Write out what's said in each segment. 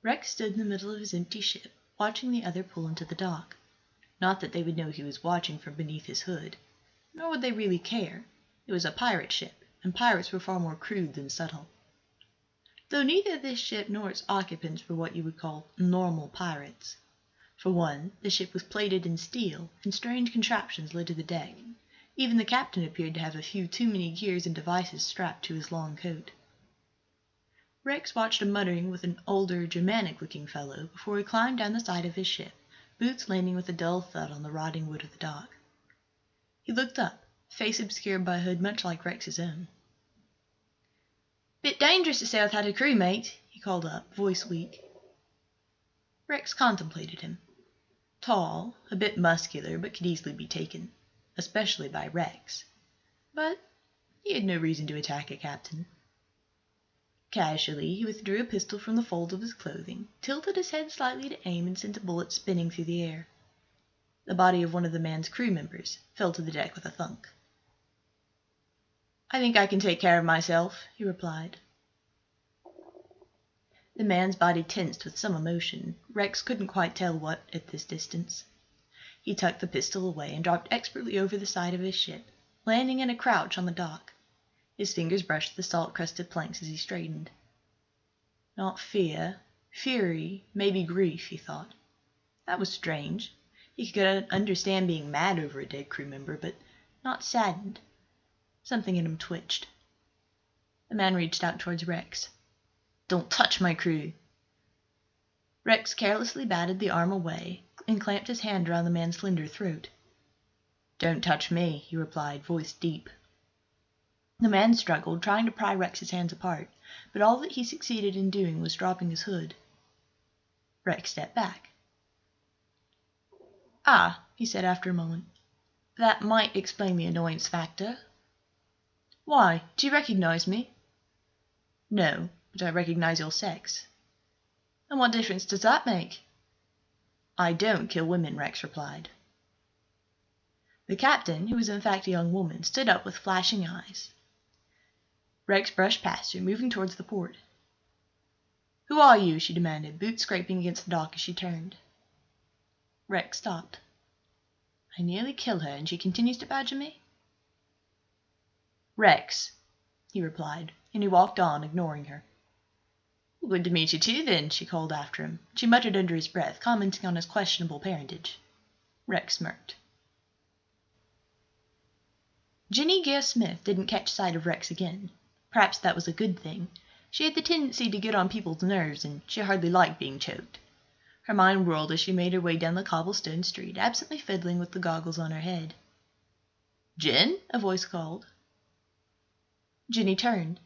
Rex stood in the middle of his empty ship, watching the other pull into the dock. Not that they would know he was watching from beneath his hood. Nor would they really care. It was a pirate ship, and pirates were far more crude than subtle. Though neither this ship nor its occupants were what you would call normal pirates. For one, the ship was plated in steel, and strange contraptions led to the deck. Even the captain appeared to have a few too many gears and devices strapped to his long coat. Rex watched him muttering with an older, Germanic-looking fellow before he climbed down the side of his ship, boots landing with a dull thud on the rotting wood of the dock. He looked up, face obscured by a hood much like Rex's own. "Bit dangerous to sail without a crew, mate," he called up, voice weak. Rex contemplated him. Tall, a bit muscular, but could easily be taken, especially by Rex. But he had no reason to attack a captain. Casually, he withdrew a pistol from the fold of his clothing, tilted his head slightly to aim, and sent a bullet spinning through the air. The body of one of the man's crew members fell to the deck with a thunk. "I think I can take care of myself," he replied. The man's body tensed with some emotion. Rex couldn't quite tell what at this distance. He tucked the pistol away and dropped expertly over the side of his ship, landing in a crouch on the dock. His fingers brushed the salt-crusted planks as he straightened. Not fear, fury, maybe grief, he thought. That was strange. He could understand being mad over a dead crew member, but not saddened. Something in him twitched. The man reached out towards Rex. "Don't touch my crew." Rex carelessly batted the arm away and clamped his hand around the man's slender throat. "Don't touch me," he replied, voice deep. The man struggled, trying to pry Rex's hands apart, but all that he succeeded in doing was dropping his hood. Rex stepped back. "Ah," he said after a moment. "That might explain the annoyance factor." "Why? Do you recognize me?" "No, but I recognize your sex." "And what difference does that make?" "I don't kill women," Rex replied. The captain, who was in fact a young woman, stood up with flashing eyes. Rex brushed past her, moving towards the port. "Who are you?" she demanded, boots scraping against the dock as she turned. Rex stopped. "I nearly kill her, and she continues to badger me?" "Rex," he replied, and he walked on, ignoring her. "Good to meet you too, then," she called after him. She muttered under his breath, commenting on his questionable parentage. Rex smirked. Ginny Gale Smith didn't catch sight of Rex again. Perhaps that was a good thing. She had the tendency to get on people's nerves, and she hardly liked being choked. Her mind whirled as she made her way down the cobblestone street, absently fiddling with the goggles on her head. "Jen?" a voice called. Ginny turned.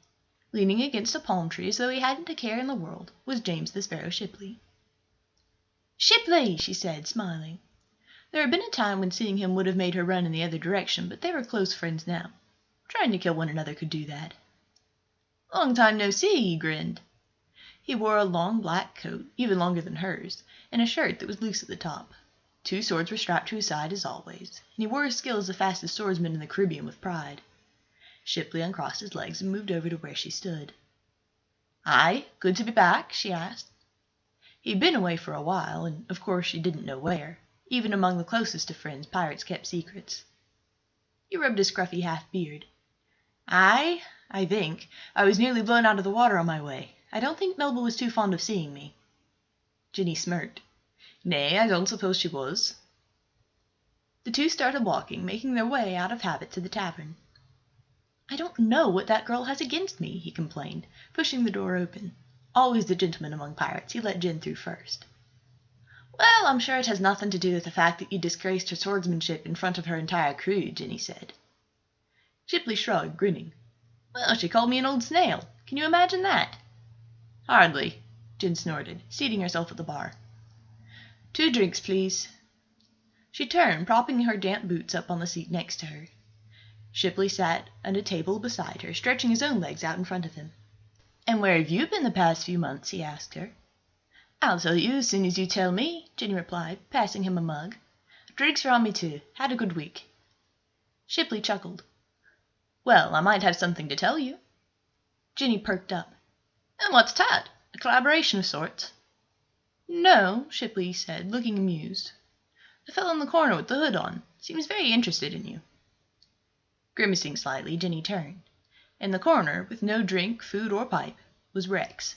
Leaning against a palm tree as though he hadn't a care in the world was James the Sparrow Shipley. "Shipley!" she said, smiling. There had been a time when seeing him would have made her run in the other direction, but they were close friends now. Trying to kill one another could do that. "Long time no see," he grinned. He wore a long black coat, even longer than hers, and a shirt that was loose at the top. 2 swords were strapped to his side as always, and he wore his skill as the fastest swordsman in the Caribbean with pride. Shipley uncrossed his legs and moved over to where she stood. "Aye, good to be back?" she asked. He'd been away for a while, and of course she didn't know where. Even among the closest of friends, pirates kept secrets. He rubbed his scruffy half-beard. "Aye, I think. I was nearly blown out of the water on my way. I don't think Melba was too fond of seeing me." Ginny smirked. "Nay, I don't suppose she was." The two started walking, making their way out of habit to the tavern. "I don't know what that girl has against me," he complained, pushing the door open. Always the gentleman among pirates, he let Jen through first. "Well, I'm sure it has nothing to do with the fact that you disgraced her swordsmanship in front of her entire crew," Ginny said. Shipley shrugged, grinning. "Well, she called me an old snail. Can you imagine that?" "Hardly," Jen snorted, seating herself at the bar. "2 drinks, please." She turned, propping her damp boots up on the seat next to her. Shipley sat at a table beside her, stretching his own legs out in front of him. "And where have you been the past few months?" he asked her. "I'll tell you as soon as you tell me," Ginny replied, passing him a mug. "Drinks are on me too. Had a good week." Shipley chuckled. "Well, I might have something to tell you." Ginny perked up. "And what's that? A collaboration of sorts?" No, Shipley said, looking amused. The fellow in the corner with the hood on seems very interested in you. Grimacing slightly, Ginny turned. In the corner, with no drink, food, or pipe, was Rex.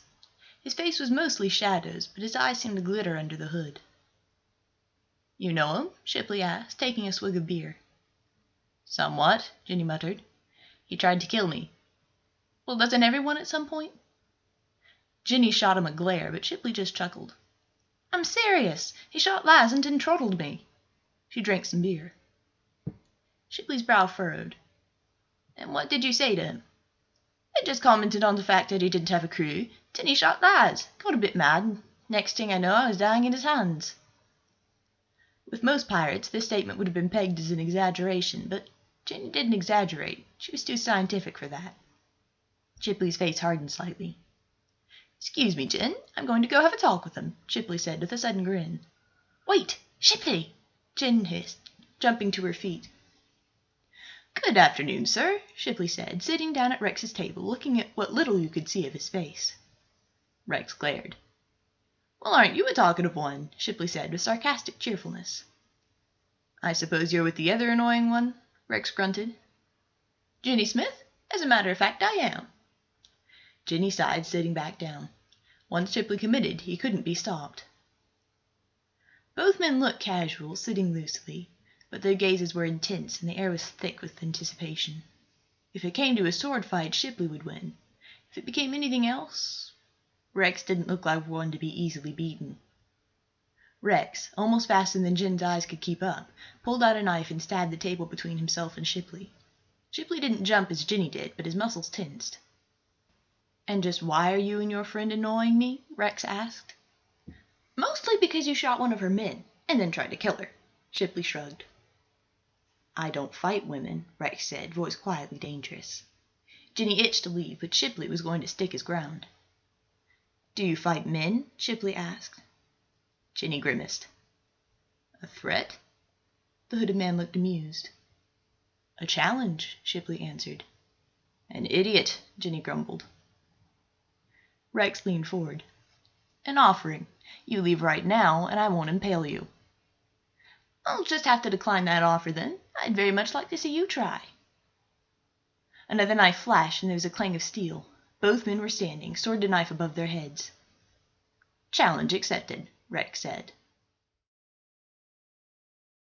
His face was mostly shadows, but his eyes seemed to glitter under the hood. You know him? Shipley asked, taking a swig of beer. Somewhat, Ginny muttered. He tried to kill me. Well, doesn't everyone at some point? Ginny shot him a glare, but Shipley just chuckled. I'm serious. He shot Laz and then throttled me. She drank some beer. Shipley's brow furrowed. And what did you say to him? I just commented on the fact that he didn't have a crew. Then he shot Laz. Got a bit mad. Next thing I know, I was dying in his hands. With most pirates, this statement would have been pegged as an exaggeration, but Ginny didn't exaggerate. She was too scientific for that. Shipley's face hardened slightly. Excuse me, Gin. I'm going to go have a talk with him, Shipley said with a sudden grin. Wait! Shipley! Gin hissed, jumping to her feet. Good afternoon, sir, Shipley said, sitting down at Rex's table, looking at what little you could see of his face. Rex glared. Well, aren't you a talkative one? Shipley said with sarcastic cheerfulness. I suppose you're with the other annoying one? Rex grunted. Ginny Smith? As a matter of fact, I am. Ginny sighed, sitting back down. Once Shipley committed, he couldn't be stopped. Both men looked casual, sitting loosely, but their gazes were intense and the air was thick with anticipation. If it came to a sword fight, Shipley would win. If it became anything else... Rex didn't look like one to be easily beaten. Rex, almost faster than Gin's eyes could keep up, pulled out a knife and stabbed the table between himself and Shipley. Shipley didn't jump as Ginny did, but his muscles tensed. And just why are you and your friend annoying me? Rex asked. Mostly because you shot one of her men, and then tried to kill her. Shipley shrugged. I don't fight women, Rex said, voice quietly dangerous. Ginny itched to leave, but Shipley was going to stick his ground. Do you fight men? Shipley asked. Ginny grimaced. A threat? The hooded man looked amused. A challenge, Shipley answered. An idiot, Ginny grumbled. Rex leaned forward. An offering. You leave right now, and I won't impale you. I'll just have to decline that offer, then. I'd very much like to see you try. Another knife flashed, and there was a clang of steel. Both men were standing, sword to knife above their heads. Challenge accepted, Rex said.